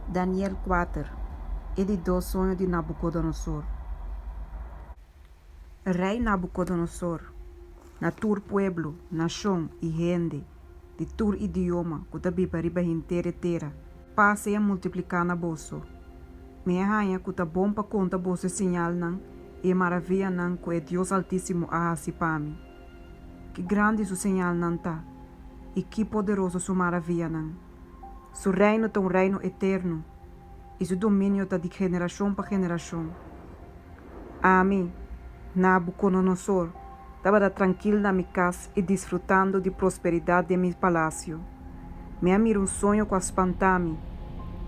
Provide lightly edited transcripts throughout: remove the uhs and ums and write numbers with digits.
Daniel 4, editor sonho de Nabucodonosor. Rei Nabucodonosor, na tur pueblo, nação e gente, de tur idioma, que tabiba riba inteira terra, passe a multiplicar na bolso. Minha rainha que tá bom para conta bolso sinal não, e maravilha não que é Deus Altíssimo a hasipami. Que grande su sinal não tá, e que poderoso su maravilha não. Su reino é um reino eterno, e seu domínio está de geração para geração. Amém. Nabucodonosor estava tranquilo na minha casa e desfrutando de prosperidade de meu palácio. Me amiro um sonho com espantame,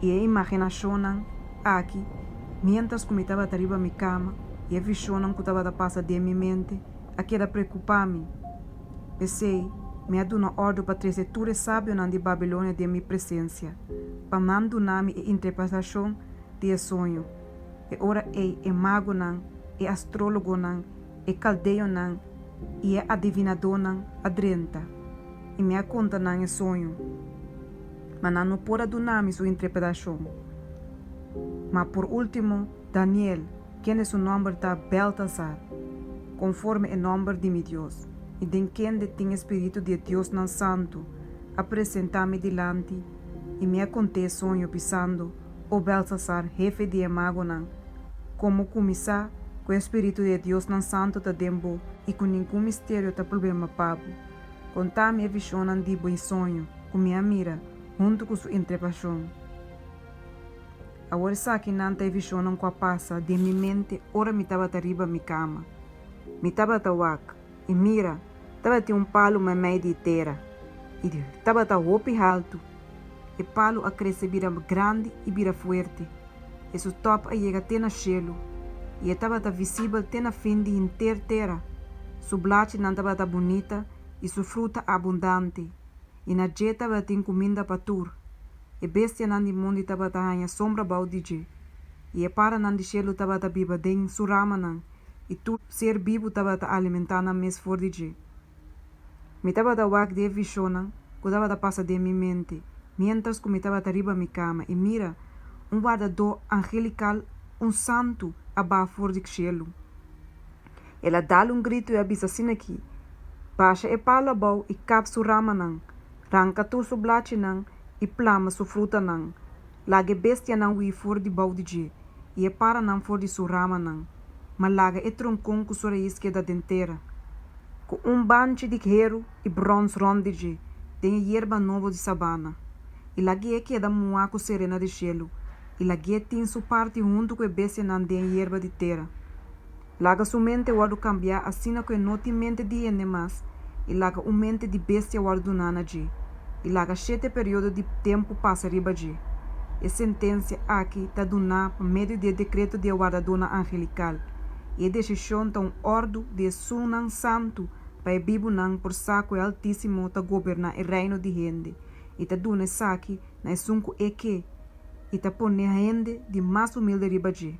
e a imaginação aqui, mientras que me estava arriba da minha cama, e a visão que estava passando de minha mente, aqui era preocupar-me. Pensei, me aduna ordem para trazer tudo sábio de Babilônia de minha presença, para mandunar-me a interpretação de sonho. E ora é mago não, é astrólogo não, é caldeio não, e é adivinador não, adrenta. E me conta não é sonho. Mas não pode adunar-me sua interpretação. Mas por último, Daniel, quem é seu nome está Beltasar, conforme o nome de meu Deus. E de quem tem Espírito de Deus não santo, apresentar-me delante, e me acontece sonho pensando, o Beltasar, jefe de mago não, como começar com o Espírito de Deus não santo tá dembo, e com nenhum mistério tá problema pabo. Contar-me a visão de bom sonho, com minha mira, junto com sua interpretação. Agora sabe não tem visão com a passa de minha mente, ora me estava arriba minha cama. Me estava tawak, e mira, estava tem palo na meio de terra, e estava roupa alto, e palo a crescer vira grande e vira forte, e seu topo a chega até no cielo, e estava visível até na fim de inteira terra, sua blade não estava bonita, e sua fruta abundante, e na jeta estava tem comida para tur, e bestia não de mundo estava a sombra baudije, e a para não de cielo estava biba den sua rama não, e tu ser vivo estava alimentar na mes fordije. Me estava da wak de visão, que estava passar de minha mente, mientras que me estava arriba minha cama, e mira, guardador angelical, santo, abaixo do cielo. Ela dá grito e avisa assim aqui, baixa e palo abau e cap su rama não, ranca tu su blate não, e plama su fruta não, laga bestia não e for de bau de je, e e para não for de su rama não, mas laga e troncon com sua raiz que da dentera. Com banche de guerreiro e bronze ronde tem hierba nova de sabana. E lague que é da muaco serena de gelo. E lague tem sua parte junto com a bestia não tem hierba de terra. Laga sua mente guardo cambiar assim que não tem mente de ene mais. E laga mente de bestia guardo nana de. E laga 7 período de tempo passa riba de. E sentença aqui tá dona por meio de decreto de guardadona angelical. E a decisão tão ordo de sunan santo para bibo não por saco e altíssimo ta governar o reino de gente e ta dune saki na sunco que e ta pone a gente de mais humilde ribaji.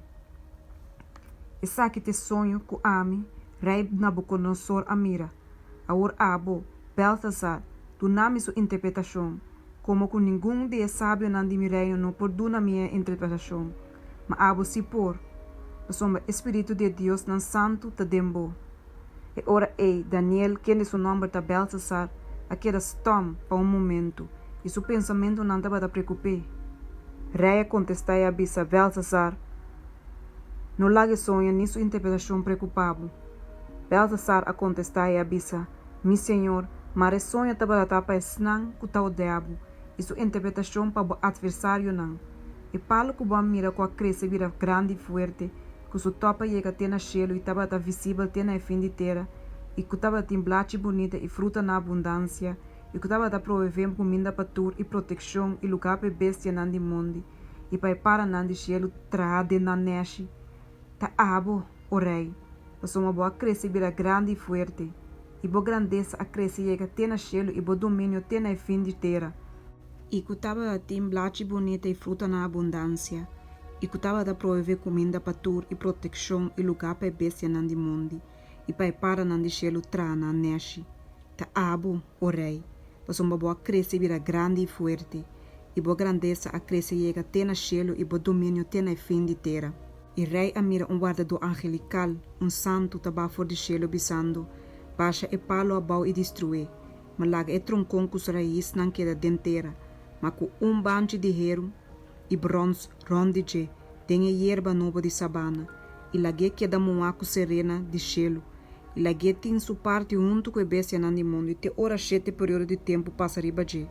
E saki te sonho ku ami rei Nabucodonosor amira aur abo Beltasar tu nami sua interpretação como com nenhum de sábio não de mi reino não por duna minha interpretação mas abo se por sombra Espírito de Deus não santo ta dembo. E ora Daniel, quem é seu nome está Beltasar, aquela storm para momento, e seu pensamento não estava a preocupar. Rei contestai a bisa Beltasar, não lage sonho nem sua interpretação preocupável. Beltasar a contestai a bisa, mi senhor, mas sonho estava a tapa esnan com tal diabo, e sua interpretação para o adversário não. E palo que o mira com a cresce vira grande e forte, que sua topa chega até na cielo e estava visível até na fim de terra, e que estava tem blate bonita e fruta na abundância, e que estava a prover comida para tur e proteção e lugar para bestia não de mundo, e para não de cielo trade na neche. Ta abo, o rei, pois uma boa cresce vira grande e forte, e boa grandeza a cresce chega até na cielo e boa domínio até na fim de terra, e que estava tem blate bonita e fruta na abundância, e que estava a prover comida para tur e proteção e lugar para bestia não de mundo, e para não de cielo tra na neche. Ta abo, o rei, pois uma boa cresce vira grande e forte, e boa grandeza a cresce chega até na cielo e boa domínio até na fim de terra. E rei amira guardador angelical, santo taba for de cielo bisando, baixa e palo abau e destruir, mas laga e troncon cus raiz não queda dentera, mas com banche de hero e bronze rondige, tem hierba nova de sabana, e lague queda moaco serena de cielo, e lague tem su parte junto com a bestia nan de mundo, e te ora 7 período de tempo passa riba de.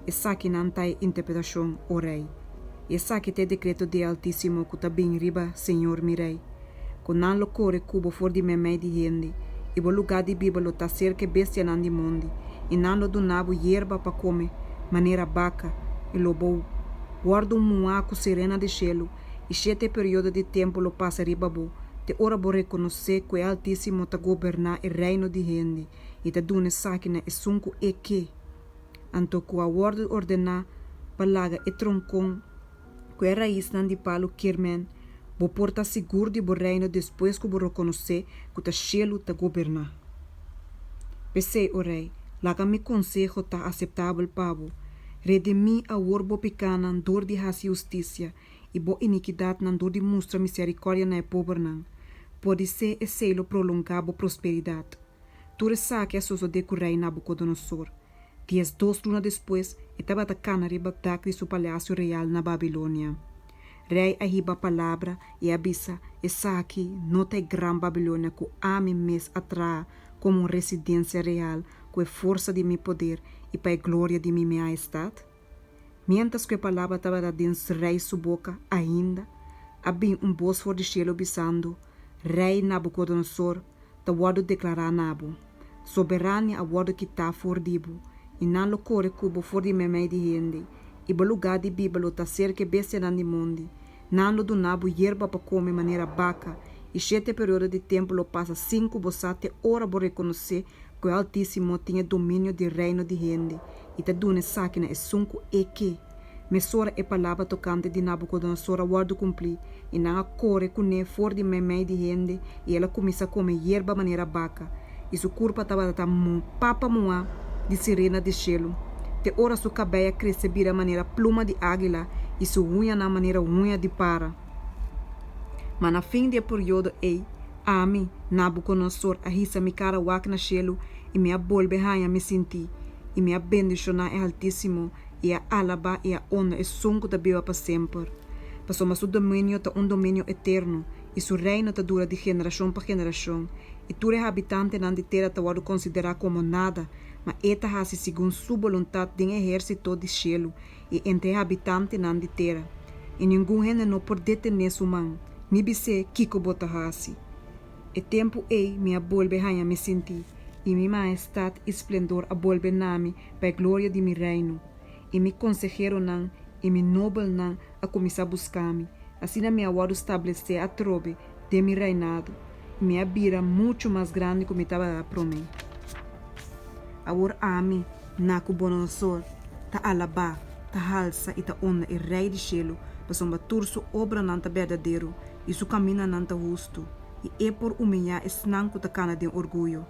Essa que não tem interpretação, o rei. Essa que te decreto de Altíssimo que está bem riba, Senhor mi rei. Com não lo core cubo for de memé de gente, e o lugar de Bíblia está cerca bestia nan de mundo, e não lo donavo hierba para comer, maneira baca, e lobo guarda muaco serena de cielo, e 7 período de tempo lo passa riba bo, te ora bo reconhecer que o Altíssimo está governar o reino de gente, e te dune sakina e sunco e que. Anto que a word ordenar palaga e troncon, que a raiz nan de palo kirmen, bo porta seguro de bo reino depois que bo reconhecer que o cielo está governar. Pensei o rei, laga mi consejo tá aceitável pabo, redimi a orbo picana dor de raça justiça e bo iniquidade nan dor de mostra misericórdia na pobre nan, pode ser e selo prolongar bo prosperidade. Tu saque a soso de rei Nabucodonosor. 2 lunas depois, estava atacando riba de seu palácio real na Babilônia. Rei arriba a palavra e avisa, essa aqui não tem grande Babilônia que ame mês atrás como uma residência real com a força de meu poder e para a glória de minha majestade. Mientras que a palavra estava dentro do rei sua boca ainda, havia voz for de cielo bisando, rei Nabucodonosor, da wado declarar nabo, soberania a wado que está for dibo, e não lo core cubo for de memé de gente, e o lugar de Bíblia está cerca bestia nan de mundo, não lo donabo hierba para comer maneira baca, e 7 período de tempo lo passa 5 bosate ora por reconhecer que o Altíssimo tinha domínio de reino de gente, e te dune sakina e sunco e que. Mesora e palavra tocante de Nabucodonosor a guardo cumprir, e não a core cune for de memé de gente, e ela começa a comer hierba maneira baca, e su corpo estava papa moa, de sirena de cielo. Te ora sua cabeça cresce vira maneira pluma de águila e sua unha na maneira unha de para. Mas na fim do período a mim, Nabucodonosor, arrisa mi cara wak na cielo e me abolbe hanha me senti e me bendicionar é Altíssimo e a alaba e a honra e sunco da biwa para sempre. Passou mas o domínio tá domínio eterno e seu reino tá dura de geração para geração e tu habitante nan de terra tá wado considerar como nada, mas eta hasi segundo sua vontade de exército de cielo e entre habitante nan de terra. E nenhum rende não pode detener sua mão, ni bise kiko bota hasi. E tempo me abolbe hanha me senti, e mi majestade e esplendor abolbe nami para a glória de mi reino. E mi consejero nan, e mi noble nan a começar a buscar-me. Assim me aguardo estabelecer a trobe de mi reinado, e me abira muito mais grande que me estava para mim. Agora a mim, Nabucodonosor, ta alaba, ta halsa e ta onda e rei de cielo, passou batur sua obra nanta verdadeiro e su caminho nanta justo, e é por humilhar e snanco ta cana de orgulho.